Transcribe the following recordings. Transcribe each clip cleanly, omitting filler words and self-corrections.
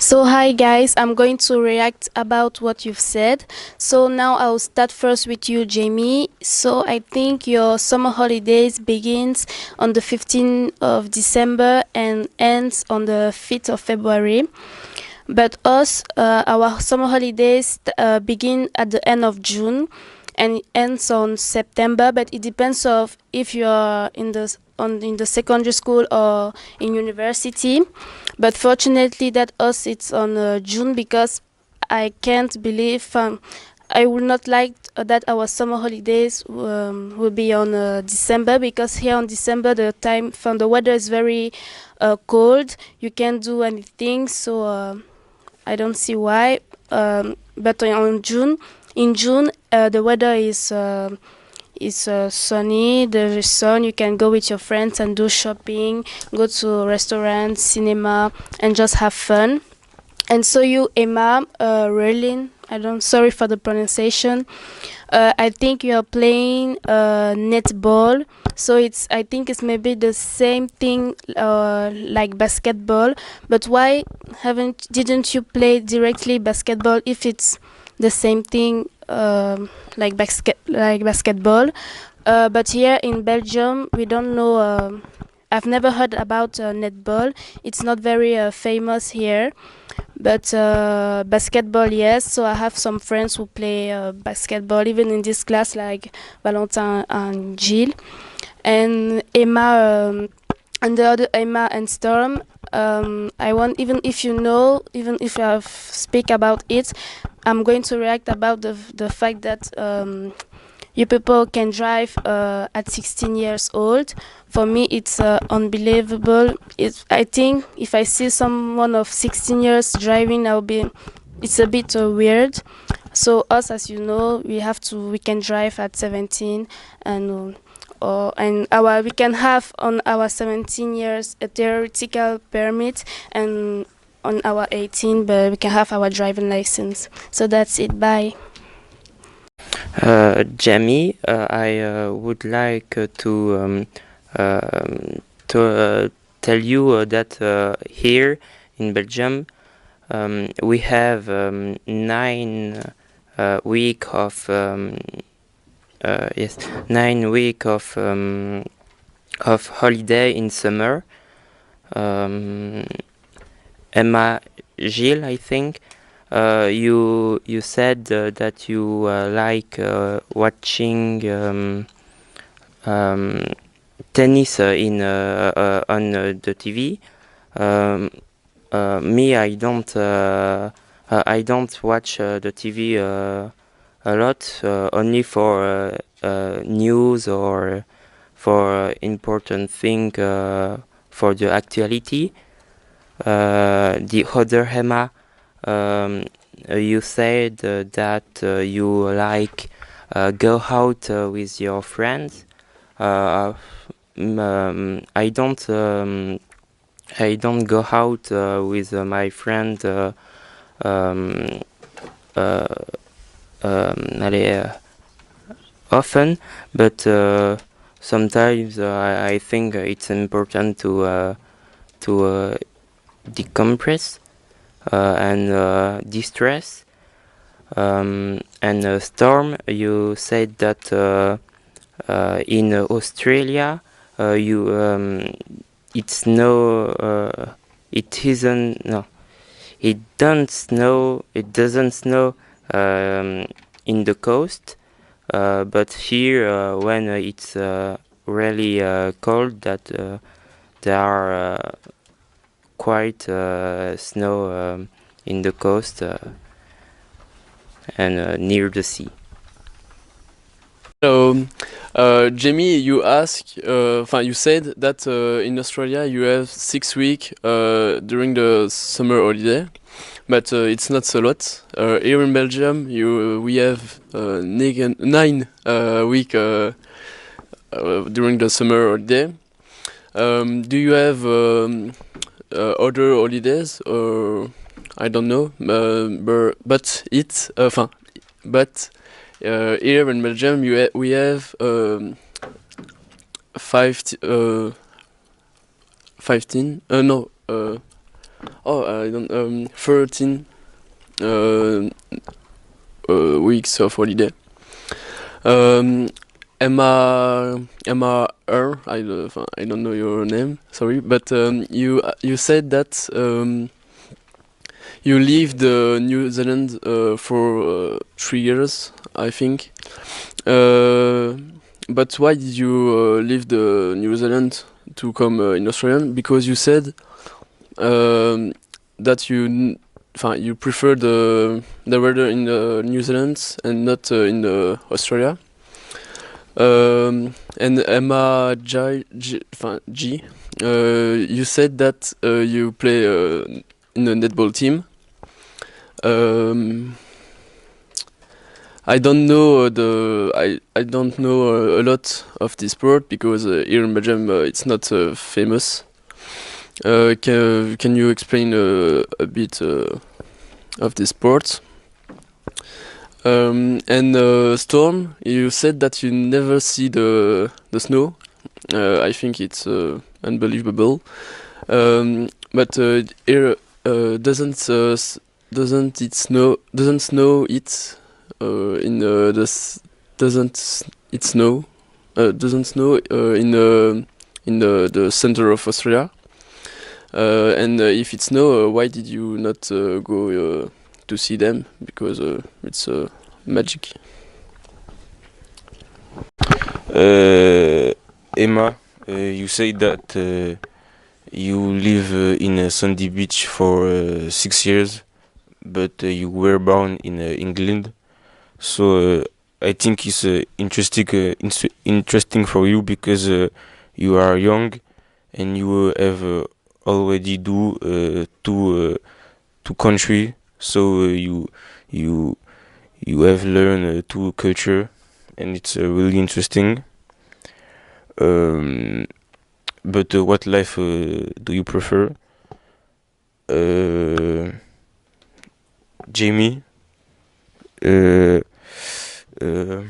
So hi guys, I'm going to react about what you've said. So now I'll start first with you, Jamie. So I think your summer holidays begins on the 15th of December and ends on the 5th of February. But us, our summer holidays begin at the end of June and it ends on September. But it depends of if you are in the secondary school or in university. But fortunately, that us it's on June because I can't believe I would not like that our summer holidays will be on December because here on December the weather is very cold. You can't do anything, so I don't see why. But in June, the weather is sunny. There is sun. You can go with your friends and do shopping, go to restaurants, cinema, and just have fun. And so you, Emma, Rerlin, I don't. Sorry for the pronunciation. I think you are playing netball. So I think it's maybe the same thing like basketball. But why didn't you play directly basketball if it's the same thing like basketball? But here in Belgium, we don't know. I've never heard about netball. It's not very famous here. But basketball, yes. So I have some friends who play basketball, even in this class, like Valentin and Gilles, and Emma, and the other Emma and Storm. I want, even if you know, even if I speak about it, I'm going to react about the fact that you people can drive at 16 years old. For me, it's unbelievable. I think if I see someone of 16 years driving, it's a bit weird. So us, as you know, we can drive at 17, and we can have on our 17 years a theoretical permit, and on our 18, but we can have our driving license. So that's it. Bye. Jamie, I would like to tell you that here in Belgium we have 9 week of holiday in summer. Emma, Gilles, I think. You said that you like watching tennis on the TV. Me, I don't watch the TV a lot, only for news or for important thing for the actuality. The other Emma, you said that you like go out with your friends. I don't go out with my friend often, but sometimes I think it's important to decompress and distress. And Storm, you said that in Australia it's no it isn't no it don't snow it doesn't snow in the coast, but here when it's really cold, that there are quite snow in the coast and near the sea. So, Jamie, you you said that in Australia you have 6 weeks during the summer holiday, but it's not a lot. Here in Belgium, we have 9 week during the summer holiday. Do you have other holidays, or I don't know, but here in Belgium, we have 15. No. I don't 13 uh, weeks of holiday. Um, Emma I don't know your name, sorry, but you said that you lived New Zealand for 3 years, I think. But why did you leave the New Zealand to come in Australia? Because you said that you prefer the weather in New Zealand and not in Australia. And Emma G, you said that you play in a netball team. Um, I don't know I don't know a lot of this sport because here in Belgium it's not famous. Can you explain a bit of this sport? And Storm, you said that you never see the snow. I think it's unbelievable. But here doesn't it snow? Doesn't snow it in doesn't it snow? Doesn't snow in the center of Australia? And if it snow, why did you not go to see them? Because it's magic. Emma, you say that you live in Sandy Beach for 6 years, but you were born in England. So I think it's interesting for you because you are young and you have already do two country. So you have learned two culture, and it's really interesting. Um, but what life do you prefer? Jamie, uh, uh,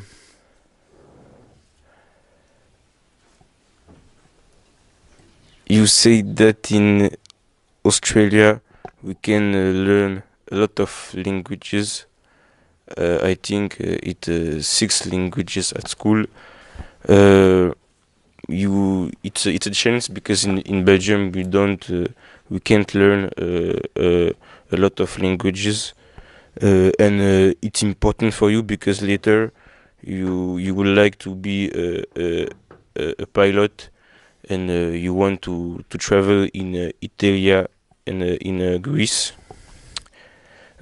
you say that in Australia we can learn a lot of languages. I think it 6 languages at school. Uh, it's a chance because in Belgium we can't learn a lot of languages, and it's important for you because later you would like to be a pilot, and you want to travel in Italy and in Greece.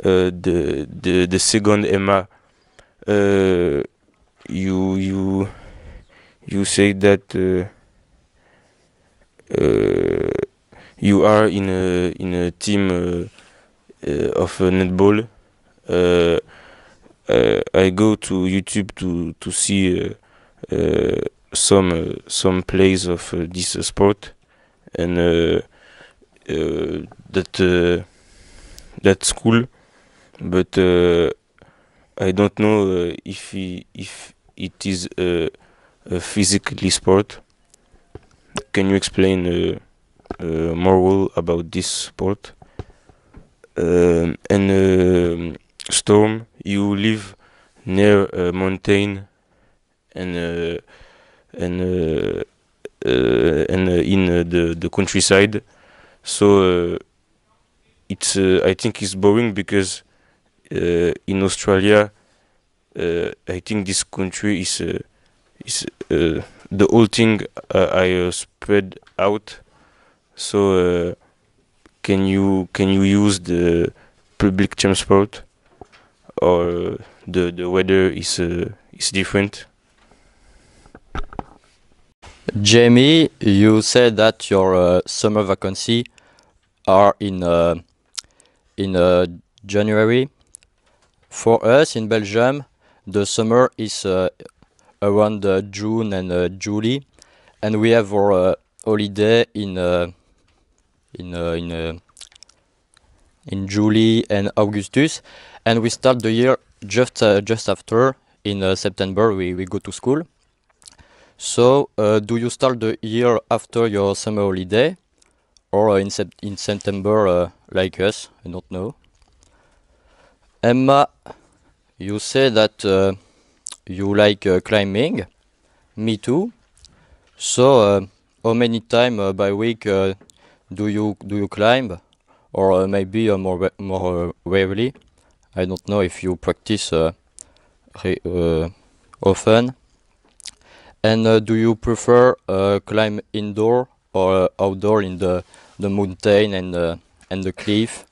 The second Emma, uh, you you you say that you are in a team of netball. Uh, I go to YouTube to see some plays of this sport, and that's cool. But I don't know if it is a physically sport. Can you explain more well about this sport? And Storm, you live near a mountain and in the countryside. So it's I think it's boring because in Australia, I think this country is the whole thing I spread out. So can you use the public transport, or the weather is different? Jamie, you said that your summer vacancy are in January. For us in Belgium, the summer is around June and July, and we have our holiday in uh, in uh, in July and Augustus, and we start the year just after in September. We go to school. So, do you start the year after your summer holiday, or in September, like us. I don't know. Emma, you say that you like climbing. Me too. So, how many time by week do you climb, or maybe more rarely? I don't know if you practice often. And do you prefer climb indoor or outdoor in the mountain and the cliff?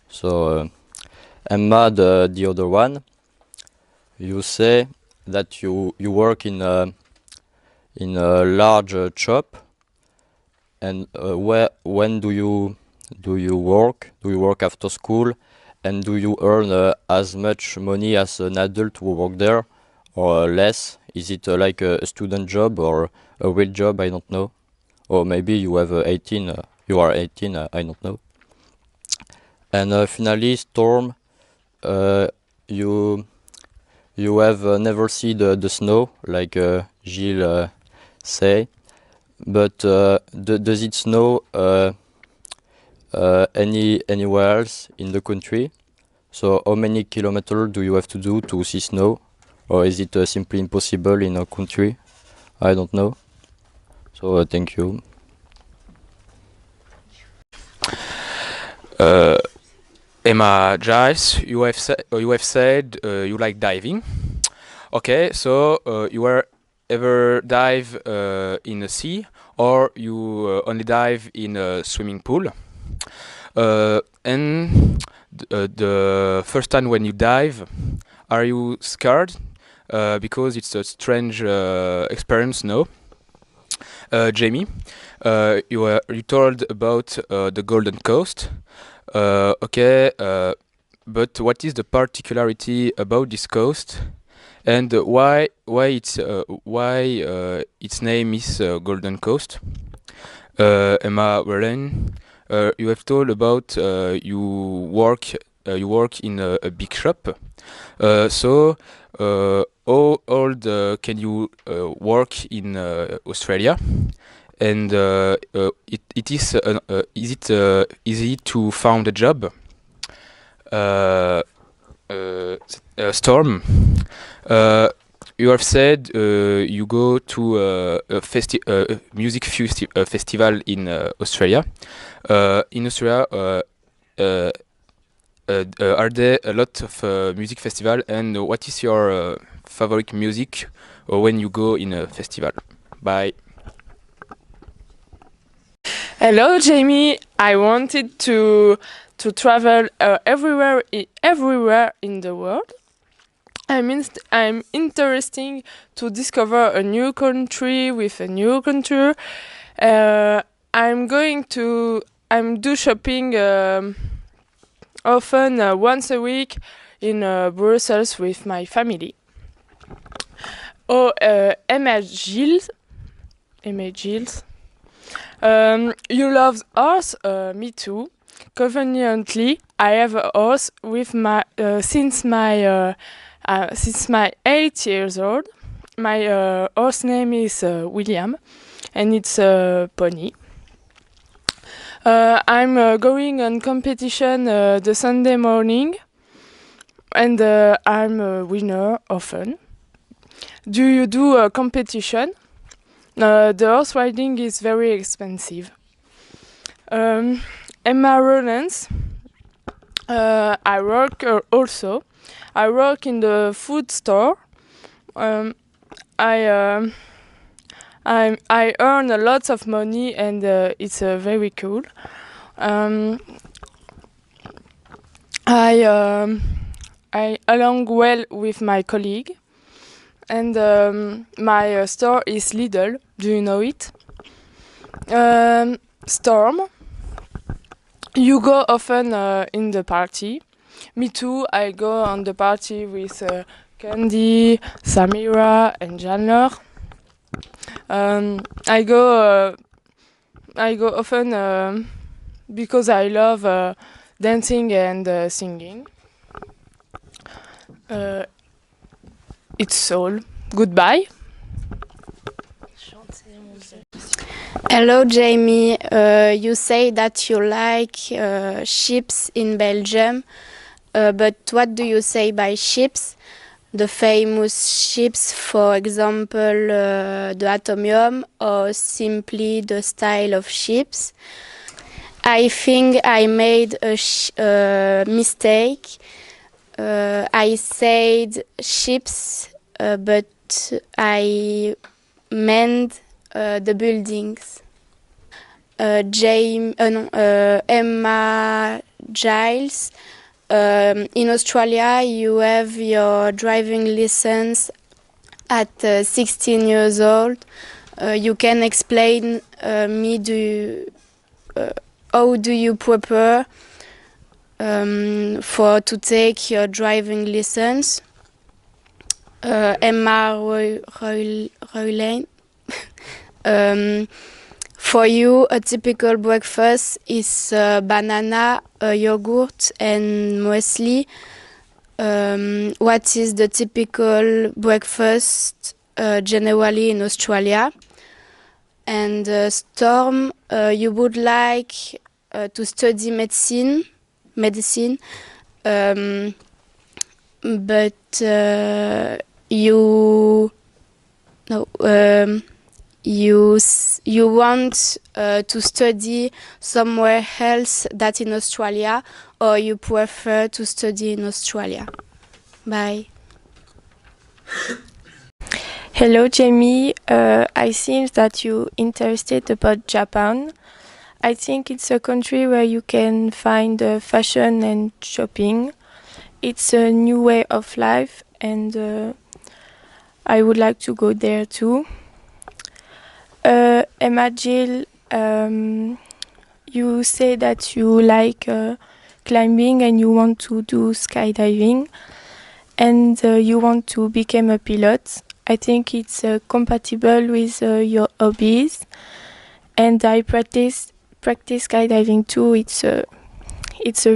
So, Emma, the other one, you say that you work in a large shop, and when do you work? Do you work after school, and do you earn as much money as an adult who work there, or less? Is it like a student job or a real job? I don't know. Or maybe you have 18. You are 18. I don't know. And finally, Storm, you have never seen the snow, like Gilles say, but does it snow anywhere else in the country? So how many kilometers do you have to do to see snow, or is it simply impossible in a country? I don't know. So thank you. Emma Giles, you have said you like diving. Okay, so you were ever dive in the sea, or you only dive in a swimming pool? And the first time when you dive, are you scared? Because it's a strange experience, no? Jamie, you told about the Golden Coast. Okay, but what is the particularity about this coast, and why its name is Golden Coast? Emma Warren, you have told about you work in a big shop. So how old can you work in Australia? And it is easy to find a job? Storm, you have said you go to a music festival in Australia. In Australia, are there a lot of music festival, and what is your favorite music when you go in a festival? Bye. Hello, Jamie. I wanted to travel everywhere in the world. I'm interested to discover a new country with a new culture. I'm do shopping often once a week in Brussels with my family. Oh, Emma Gilles. You love horse? Me too. Conveniently, I have a horse with my since my 8 years old. My horse name is William, and it's a pony. I'm going on competition the Sunday morning, and I'm a winner often. Do you do a competition? The horse riding is very expensive. Emma Rollins, I work also. I work in the food store. I earn a lot of money, and it's very cool. I along well with my colleague, and my store is Lidl. Do you know it? Storm, you go often in the party. Me too. I go on the party with Candy, Samira, and Janler. I go often because I love dancing and singing. It's all. Goodbye. Hello, Jamie. You say that you like ships in Belgium, but what do you say by ships? The famous ships, for example, the Atomium, or simply the style of ships? I think I made a mistake. I said ships, but I meant the buildings. Emma Giles. In Australia, you have your driving license at 16 years old. You can explain how do you prepare for to take your driving license? Emma Royland. For you, a typical breakfast is banana, yogurt, and muesli. What is the typical breakfast generally in Australia? And Storm, you would like to study medicine, but you want to study somewhere else than in Australia, or you prefer to study in Australia? Bye. Hello, Jamie. I think that you're interested about Japan. I think it's a country where you can find fashion and shopping. It's a new way of life, and I would like to go there too. Emma Jill, you say that you like climbing and you want to do skydiving, and you want to become a pilot. I think it's compatible with your hobbies, and I practice skydiving too. It's a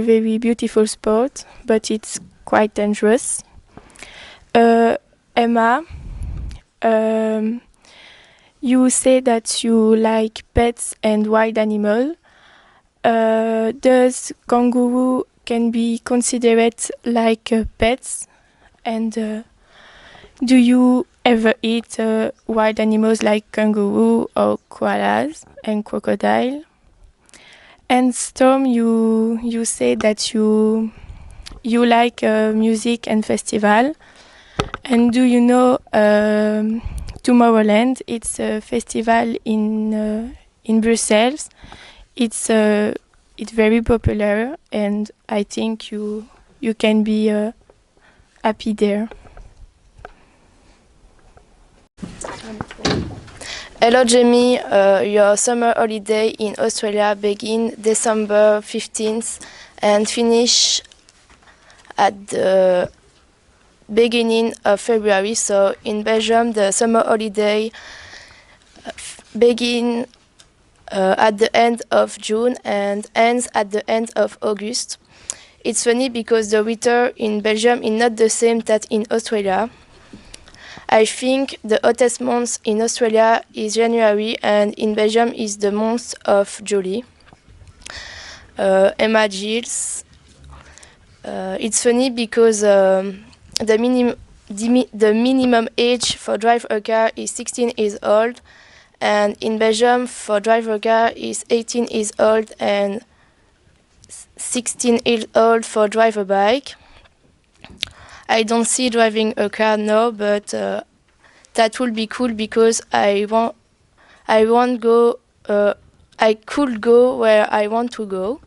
very beautiful sport, but it's quite dangerous. Emma, you say that you like pets and wild animals. Does kangaroo can be considered like pets? And do you ever eat wild animals like kangaroo or koalas and crocodile? And Storm, you say that you like music and festival. And do you know Tomorrowland? It's a festival in Brussels. It's very popular, and I think you can be happy there. Hello Jamie, your summer holiday in Australia begin December 15th and finish at the beginning of February. So in Belgium the summer holiday begin at the end of June and ends at the end of August. It's funny because the winter in Belgium is not the same that in Australia. I think the hottest month in Australia is January, and in Belgium is the month of July. Emma Gilles. It's funny because the minimum age for drive a car is 16 years old, and in Belgium for drive a car is 18 years old and 16 years old for drive a bike. I don't see driving a car now, but that would be cool because I could go where I want to go.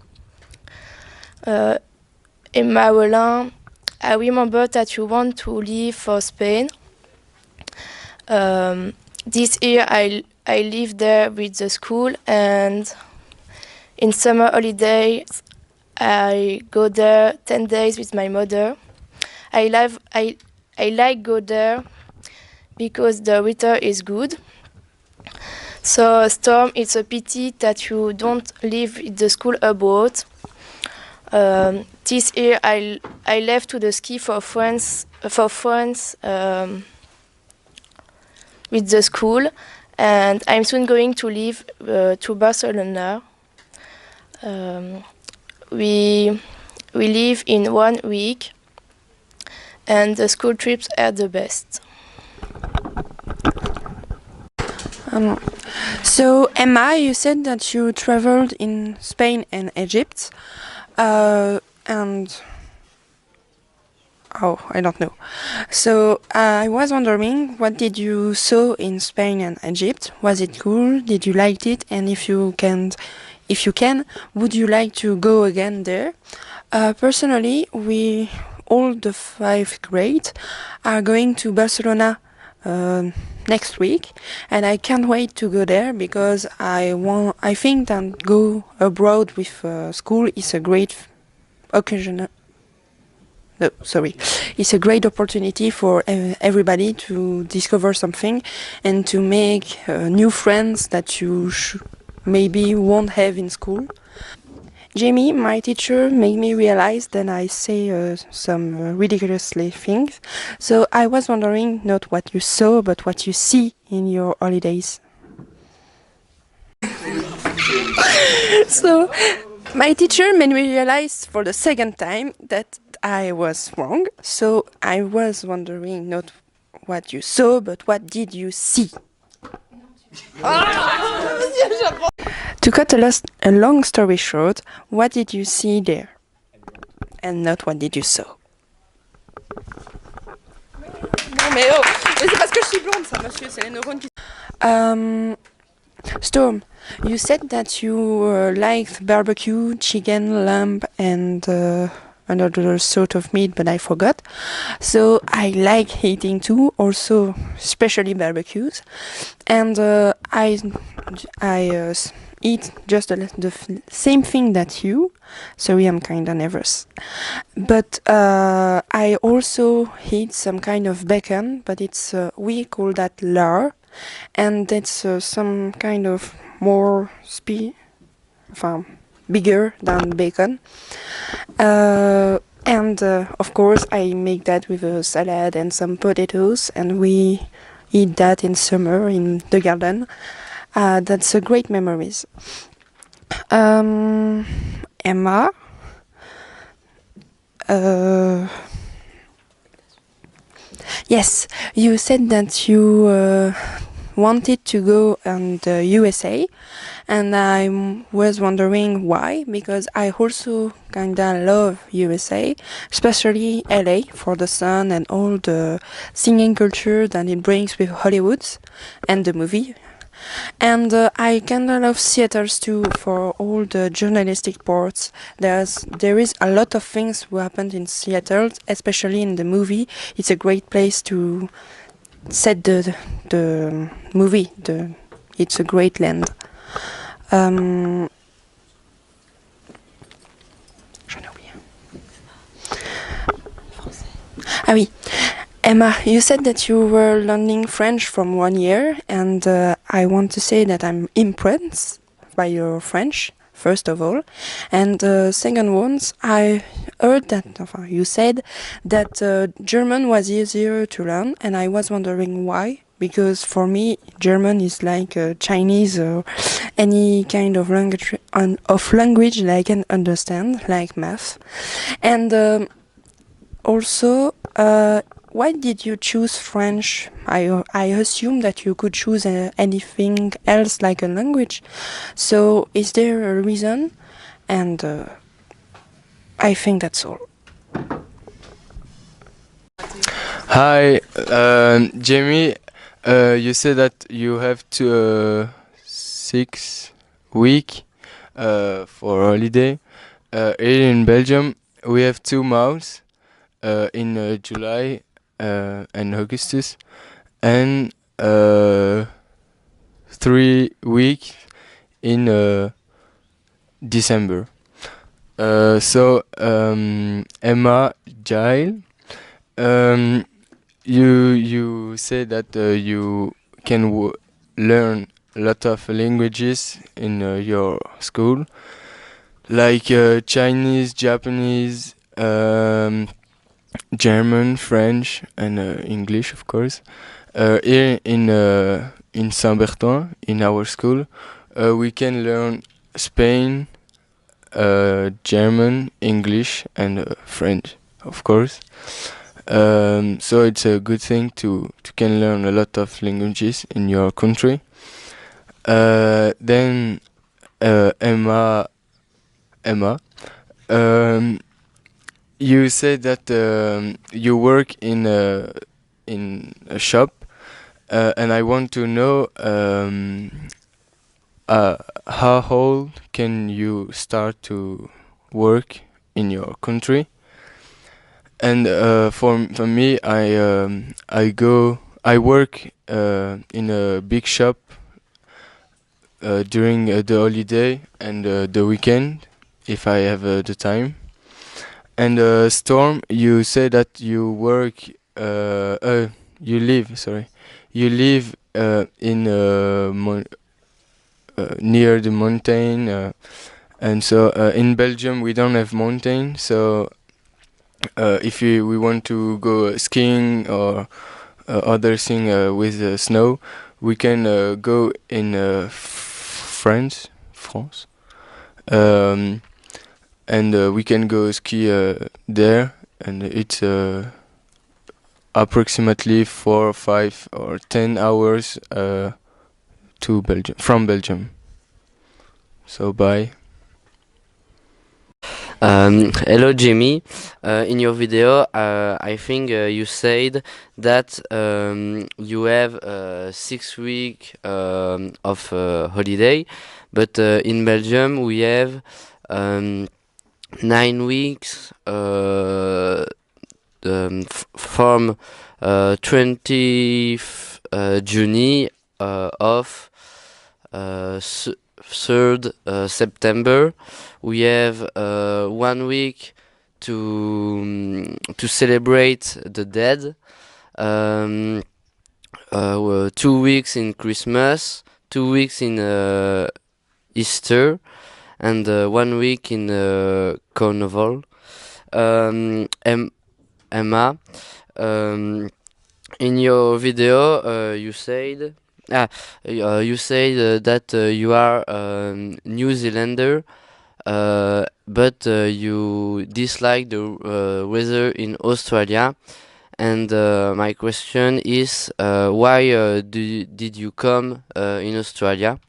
Emma Rollin, I remember that you want to leave for Spain. This year I live there with the school, and in summer holidays I go there 10 days with my mother. I like go there because the weather is good. So Storm, it's a pity that you don't live in the school abroad. This year I left to the ski for France with the school, and I'm soon going to leave to Barcelona. We leave in 1 week, and the school trips are the best. So Emma, you said that you traveled in Spain and Egypt, and I don't know. So I was wondering, what did you saw in Spain and Egypt? Was it cool? Did you like it? And if you can, would you like to go again there? Personally, we all the 5th grade are going to Barcelona next week, and I can't wait to go there because I think that go abroad with school is a great occasion. No, sorry. It's a great opportunity for everybody to discover something and to make new friends that you maybe won't have in school. Jamie, my teacher, made me realize that I say some ridiculously things. So I was wondering not what you saw, but what you see in your holidays. So my teacher made me realize for the second time that I was wrong. So I was wondering not what you saw, but what did you see? To cut a long story short, what did you see there? And not what did you saw? Non mais oh, mais c'est parce que je suis blonde ça, monsieur, c'est les neurones qui... Storm, you said that you liked barbecue, chicken, lamb, and another sort of meat, but I forgot. So I like eating too, also especially barbecues, and I eat just the same thing that you. Sorry, I'm kinda nervous. But I also eat some kind of bacon, but it's we call that lard, and it's some kind of more bigger than bacon. And of course I make that with a salad and some potatoes, and we eat that in summer in the garden. That's a great memories. Emma, yes, you said that you wanted to go in the USA, and I was wondering why, because I also kinda love USA, especially LA, for the sun and all the singing culture that it brings with Hollywood and the movie. And I kinda love theaters too, for all the journalistic parts. There is a lot of things who happened in theaters, especially in the movie. It's a great place to set the movie. It's a great land. J'en ai oublié. Ah oui. Emma, you said that you were learning French from 1 year, and I want to say that I'm impressed by your French, first of all. And second one, I heard that you said that German was easier to learn, and I was wondering why. Because for me, German is like Chinese or any kind of language that I can understand, like math. And also, why did you choose French? I assume that you could choose anything else like a language. So is there a reason? And I think that's all. Hi, Jamie. You said that you have 6 weeks for holiday. Here in Belgium, we have 2 months in July and Augustus, and 3 weeks in December. So Emma, Giles, you say that you can learn a lot of languages in your school, like Chinese, Japanese, German, French, and English, of course. here in Saint-Berthon, in our school, we can learn Spain, German, English, and French, of course. So it's a good thing to can learn a lot of languages in your country. Then Emma, you said that you work in a shop, and I want to know how old can you start to work in your country? And for me, I work in a big shop during the holiday and the weekend, if I have the time. And Storm, you say that you live in near the mountain, and so in Belgium we don't have mountain, so if we want to go skiing or other thing with snow, we can go in France, and we can go ski there, and it's approximately 4, 5, or 10 hours to Belgium, from Belgium. So bye. Hello Jamie, in your video I think you said that you have 6 weeks of holiday, but in Belgium we have 9 weeks from 20th June of 3rd September. We have 1 week to celebrate the dead, 2 weeks in Christmas, 2 weeks in Easter, and 1 week in Carnival. Emma, in your video you said that you are New Zealander, but you dislike the weather in Australia. And my question is, why did you come in Australia?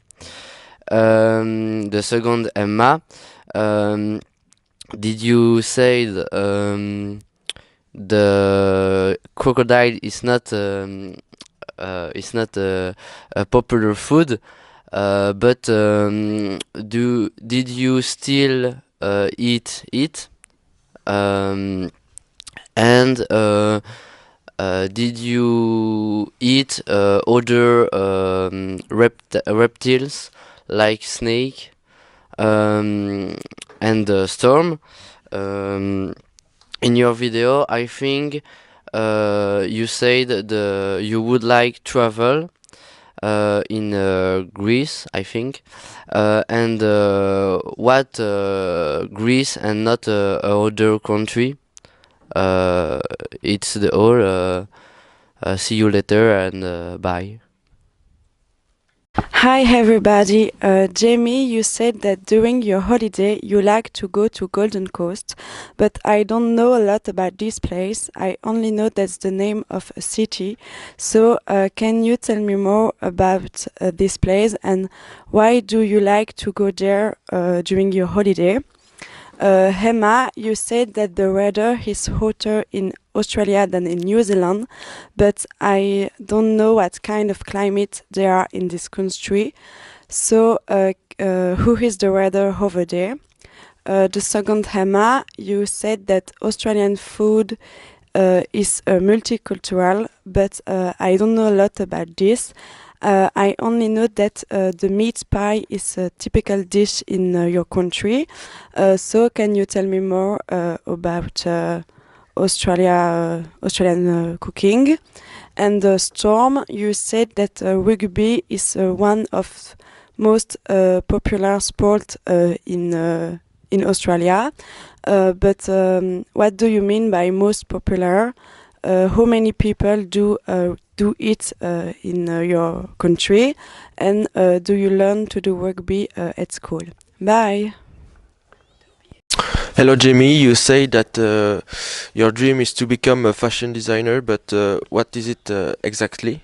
The second, Emma, did you say the crocodile is not a popular food, but did you still eat it? And did you eat other reptiles like snake and Storm? In your video, I think you said you would like travel in Greece, I think, and what Greece and not other country? It's the all. See you later and bye. Hi everybody, Jamie, you said that during your holiday you like to go to Golden Coast, but I don't know a lot about this place. I only know that's the name of a city. So can you tell me more about this place and why do you like to go there during your holiday? Emma, you said that the weather is hotter in Australia than in New Zealand, but I don't know what kind of climate there are in this country. So, who is the weather over there? The second, Emma, you said that Australian food is multicultural, but I don't know a lot about this. I only know that the meat pie is a typical dish in your country. So can you tell me more about Australian cooking? And Storm, you said that rugby is one of most popular sport in Australia. But what do you mean by most popular? How many people do do it in your country, and do you learn to do rugby at school? Bye. Hello Jamie, you say that your dream is to become a fashion designer, but what is it exactly?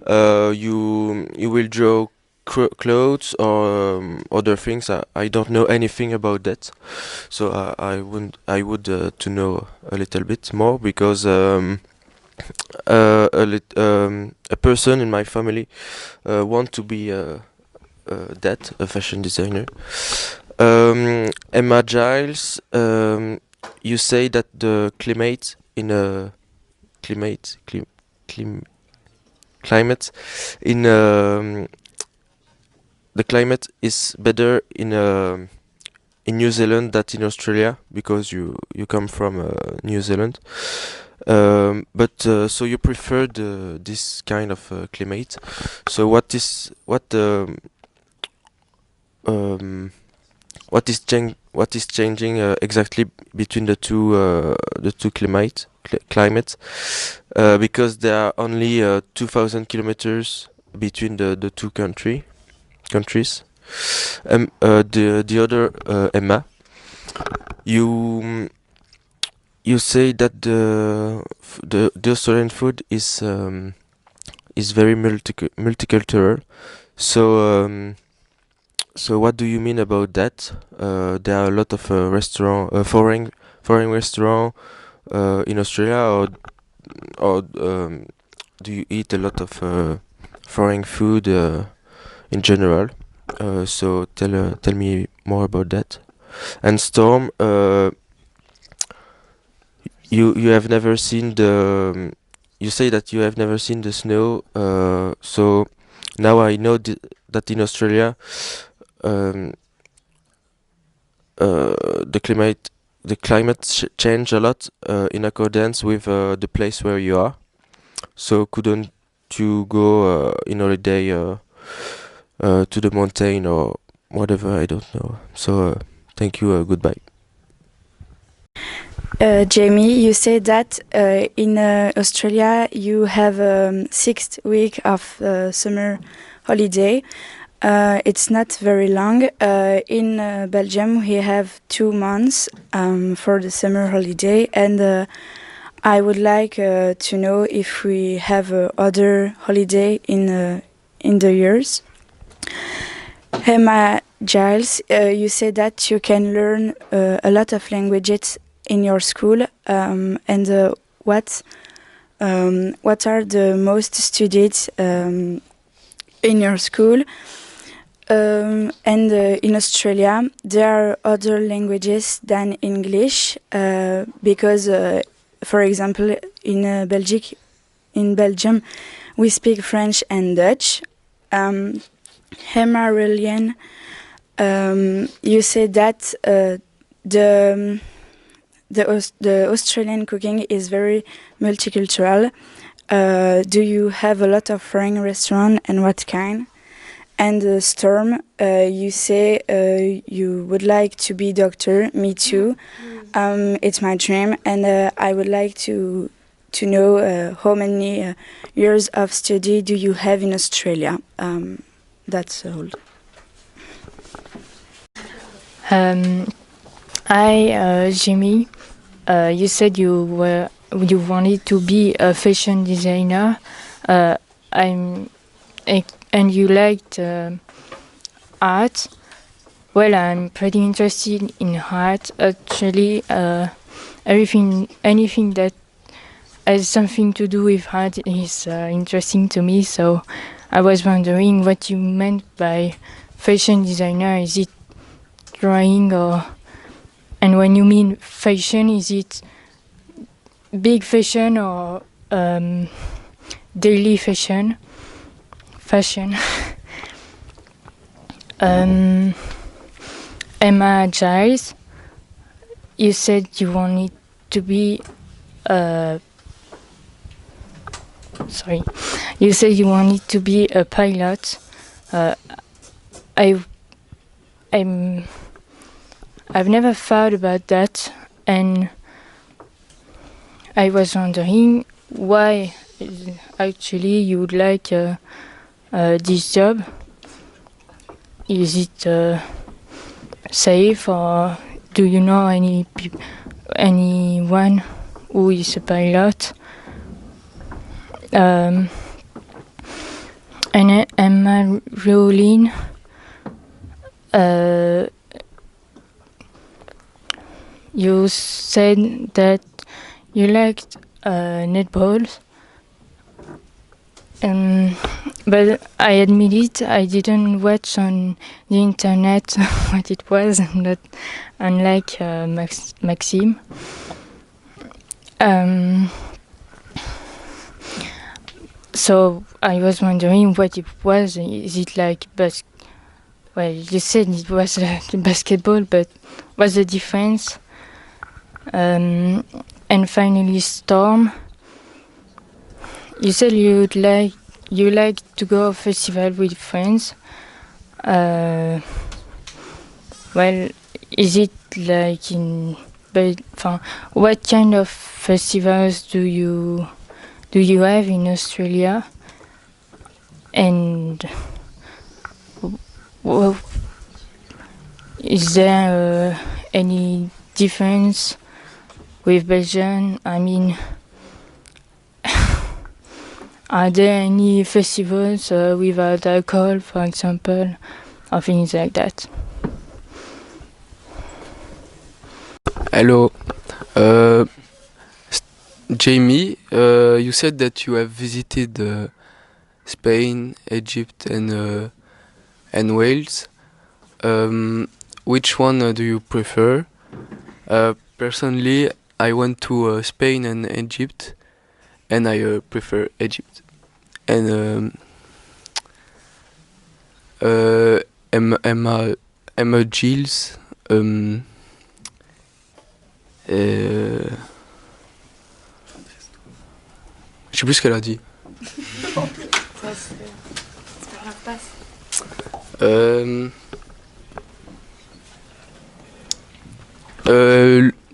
You will draw clothes or other things. I don't know anything about that, so I would to know a little bit more because a person in my family want to be a fashion designer. Emma Giles, you say that the climate in a climate in the climate is better in New Zealand than in Australia because you come from New Zealand. But so you prefer this kind of climate. So what is changing exactly between the two climates? Because there are only 2,000 kilometers between the two countries. The other Emma, you say that the Australian food is very multicultural. So what do you mean about that? There are a lot of foreign restaurant in Australia, or do you eat a lot of foreign food in general? So tell me more about that. And Storm, you have never seen you say that you have never seen the snow. So now I know that in Australia, the climate change a lot in accordance with the place where you are. So couldn't you go in holiday to the mountain or whatever? I don't know. So thank you. Goodbye. Jamie, you said that in Australia you have 6 weeks of summer holiday. It's not very long. In Belgium, we have 2 months for the summer holiday, and I would like to know if we have other holiday in the years. Emma Giles, you said that you can learn a lot of languages in your school, and what are the most studied in your school? And in Australia, there are other languages than English because, for example, in Belgium, we speak French and Dutch. Emma Relian, you said that the Australian cooking is very multicultural. Do you have a lot of foreign restaurants, and what kind? And Storm, you say you would like to be doctor. Me too. It's my dream, and I would like to know how many years of study do you have in Australia. That's all. Hi, Jimmy. You said you wanted to be a fashion designer. And you liked art. Well, I'm pretty interested in art. Actually, anything that has something to do with art is interesting to me. So I was wondering what you meant by fashion designer. Is it drawing or? And when you mean fashion, is it big fashion or daily fashion? Emma Giles, you said you wanted to be you said you wanted to be a pilot. I've never thought about that, and I was wondering why actually you would like this job? Is it safe, or do you know anyone who is a pilot? And Emma Rowling, you said that you liked netball, but I admit it, I didn't watch on the internet what it was, not unlike Maxime. So I was wondering what it was. Is it like well, you said it was like basketball, but what's the difference? And finally, Storm. You said you like to go to festival with friends. Well, is it like what kind of festivals do you have in Australia? And is there any difference with Belgium? I mean, are there any festivals without alcohol, for example, or things like that? Hello. Jamie, you said that you have visited Spain, Egypt, and Wales. Which one do you prefer? Personally, I went to Spain and Egypt, and I prefer Egypt. And Emma Gilles. Je sais plus ce qu'elle a dit.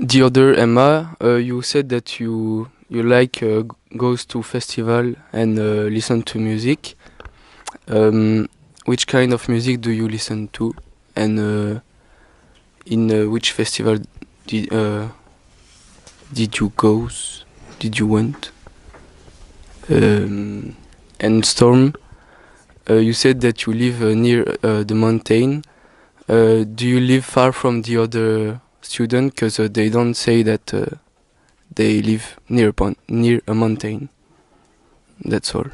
The other Emma, you said that you like goes to festival and listen to music. Which kind of music do you listen to, and in which festival did you go? Did you went? And Storm, you said that you live near the mountain. Do you live far from the other student? Because they don't say that they live near a mountain. That's all.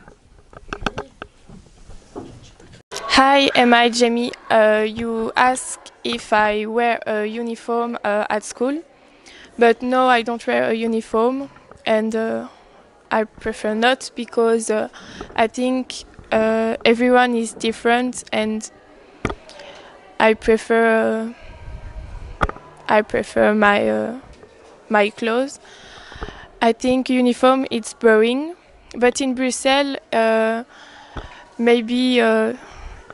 Hi, am I Jamie? You asked if I wear a uniform at school, but no, I don't wear a uniform, and I prefer not, because I think everyone is different, and I prefer my clothes. I think uniform it's boring, but in Brussels, maybe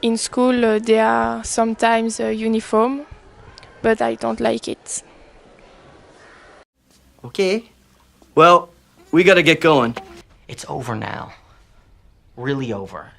in school there are sometimes uniform, but I don't like it. Okay, well, we gotta get going. It's over now. Really over.